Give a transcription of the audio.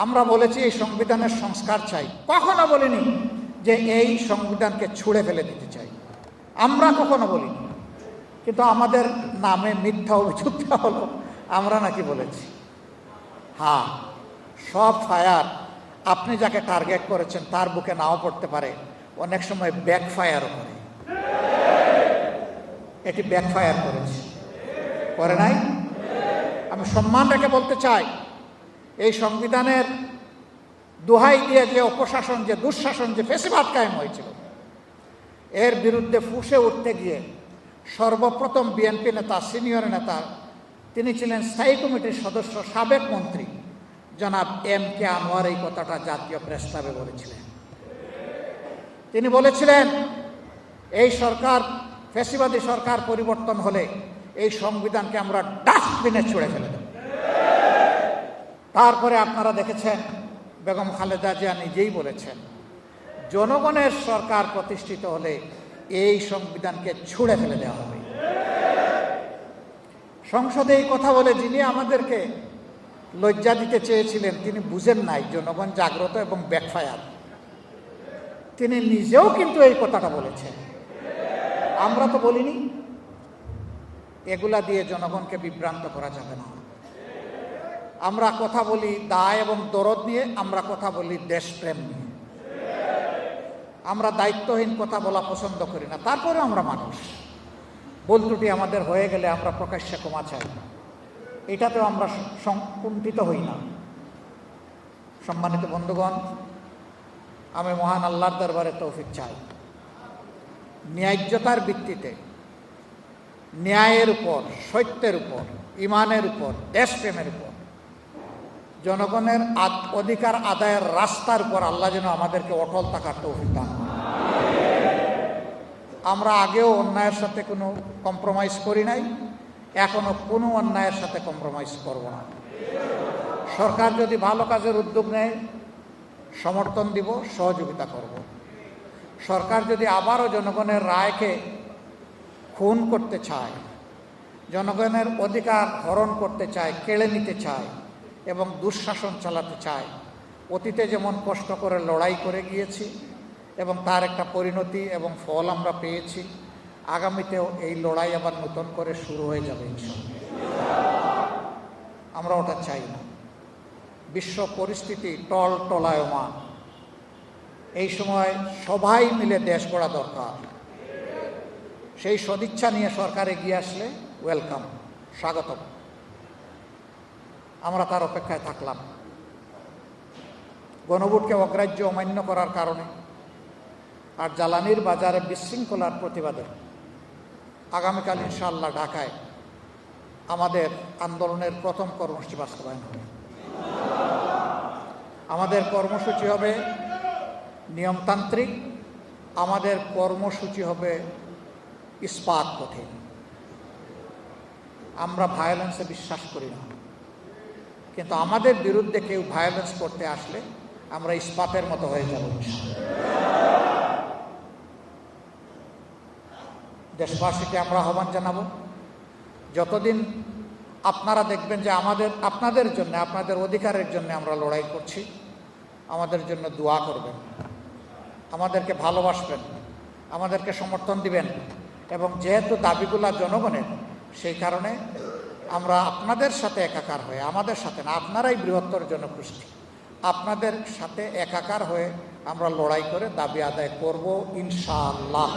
আমরা বলেছি এই সংবিধানের সংস্কার চাই, কখনো বলিনি যে এই সংবিধানকে ছুঁড়ে ফেলে দিতে চাই, আমরা কখনো বলিনি। কিন্তু আমাদের নামে মিথ্যা অভিযোগটা হলো আমরা নাকি বলেছি। হ্যাঁ, সব ফায়ার আপনি যাকে টার্গেট করেছেন তার বুকে নাও পড়তে পারে, অনেক সময় ব্যাকফায়ারও করে। এটি ব্যাকফায়ার করেছে, করে নাই? আমি সম্মান রেখে বলতে চাই, এই সংবিধানের দোহাই দিয়ে যে অপশাসন, যে দুঃশাসন, যে ফেসিবাদ কায়েম হয়েছিল, এর বিরুদ্ধে ফুঁসে উঠতে গিয়ে সর্বপ্রথম বিএনপি নেতা, সিনিয়র নেতা, তিনি ছিলেন স্থায়ী কমিটির সদস্য, সাবেক মন্ত্রী জনাব M.K. আনোয়ার এই কথাটা জাতীয় প্রেস ক্লাবে বলেছিলেন। তিনি বলেছিলেন এই সরকার, ফ্যাসিবাদী সরকার পরিবর্তন হলে এই সংবিধানকে আমরা ডাস্টবিনে ছুঁড়ে ফেলে দেব। তারপরে আপনারা দেখেছেন বেগম খালেদা জিয়া নিজেই বলেছেন জনগণের সরকার প্রতিষ্ঠিত হলে এই সংবিধানকে ছুঁড়ে ফেলে দেওয়া হবে। সংসদে এই কথা বলে যিনি আমাদেরকে লজ্জা দিতে চেয়েছিলেন তিনি বুঝেন নাই জনগণ জাগ্রত এবং ব্যাকফায়ার। তিনি নিজেও কিন্তু এই কথাটা বলেছেন, আমরা তো বলিনি। এগুলা দিয়ে জনগণকে বিভ্রান্ত করা যাবে না। আমরা কথা বলি দায় এবং দরদ নিয়ে, আমরা কথা বলি দেশপ্রেম নিয়ে। আমরা দায়িত্বহীন কথা বলা পছন্দ করি না। তারপরে আমরা মানুষ, ভুল ত্রুটি আমাদের হয়ে গেলে আমরা প্রকাশ্যে ক্ষমা চাই, এটাতেও আমরা কুণ্ঠিত হই না। সম্মানিত বন্ধুগণ, আমি মহান আল্লাহর দরবারে তৌফিক চাই, ন্যায্যতার ভিত্তিতে, ন্যায়ের উপর, সত্যের উপর, ইমানের উপর, দেশপ্রেমের উপর, জনগণের অধিকার আদায়ের রাস্তার উপর আল্লাহ যেন আমাদেরকে অটল থাকার তৌফিক দান করেন। আমরা আগেও অন্যায়ের সাথে কোনো কম্প্রোমাইজ করি নাই, এখনো কোনো অন্যায়ের সাথে কম্প্রোমাইজ করব না। সরকার যদি ভালো কাজের উদ্যোগ নেয় সমর্থন দিব, সহযোগিতা করব। সরকার যদি আবারও জনগণের রায়কে খুন করতে চায়, জনগণের অধিকার হরণ করতে চায়, কেড়ে নিতে চায় এবং দুঃশাসন চালাতে চায়, অতীতে যেমন কষ্ট করে লড়াই করে গিয়েছি এবং তার একটা পরিণতি এবং ফল আমরা পেয়েছি, আগামীতেও এই লড়াই আবার নতুন করে শুরু হয়ে যাবে ইনশাআল্লাহ। আমরা ওটা চাই না। বিশ্ব পরিস্থিতি টলটলায়মান, এই সময় সবাই মিলে দেশ গড়া দরকার। সেই সদিচ্ছা নিয়ে সরকার এগিয়ে আসলে ওয়েলকাম, স্বাগতম। আমরা তার অপেক্ষায় থাকলাম। গণভোটকে অগ্রাহ্য অমান্য করার কারণে আর জ্বালানির বাজারে বিশৃঙ্খলার প্রতিবাদে আগামীকাল ইনশাআল্লাহ ঢাকায় আমাদের আন্দোলনের প্রথম কর্মসূচি বাস্তবায়ন হবে। আমাদের কর্মসূচি হবে নিয়মতান্ত্রিক, আমাদের কর্মসূচি হবে ইস্পাত পথে। আমরা ভায়োলেন্সে বিশ্বাস করি না, কিন্তু আমাদের বিরুদ্ধে কেউ ভায়োলেন্স করতে আসলে আমরা ইস্পাতের মতো হয়ে যাব। দেশবাসীকে আমরা আহ্বান জানাবো, যতদিন আপনারা দেখবেন যে আপনাদের জন্য, আপনাদের অধিকারের জন্য আমরা লড়াই করছি, আমাদের জন্য দোয়া করবেন, আমাদেরকে ভালোবাসবেন, আমাদেরকে সমর্থন দিবেন। এবং যেহেতু দাবিগুলা জনগণের, সেই কারণে আমরা আপনাদের সাথে একাকার হয়ে, আমাদের সাথে না, আপনারাই বৃহত্তর জনগোষ্ঠী, আপনাদের সাথে একাকার হয়ে আমরা লড়াই করে দাবি আদায় করব ইনশাআল্লাহ।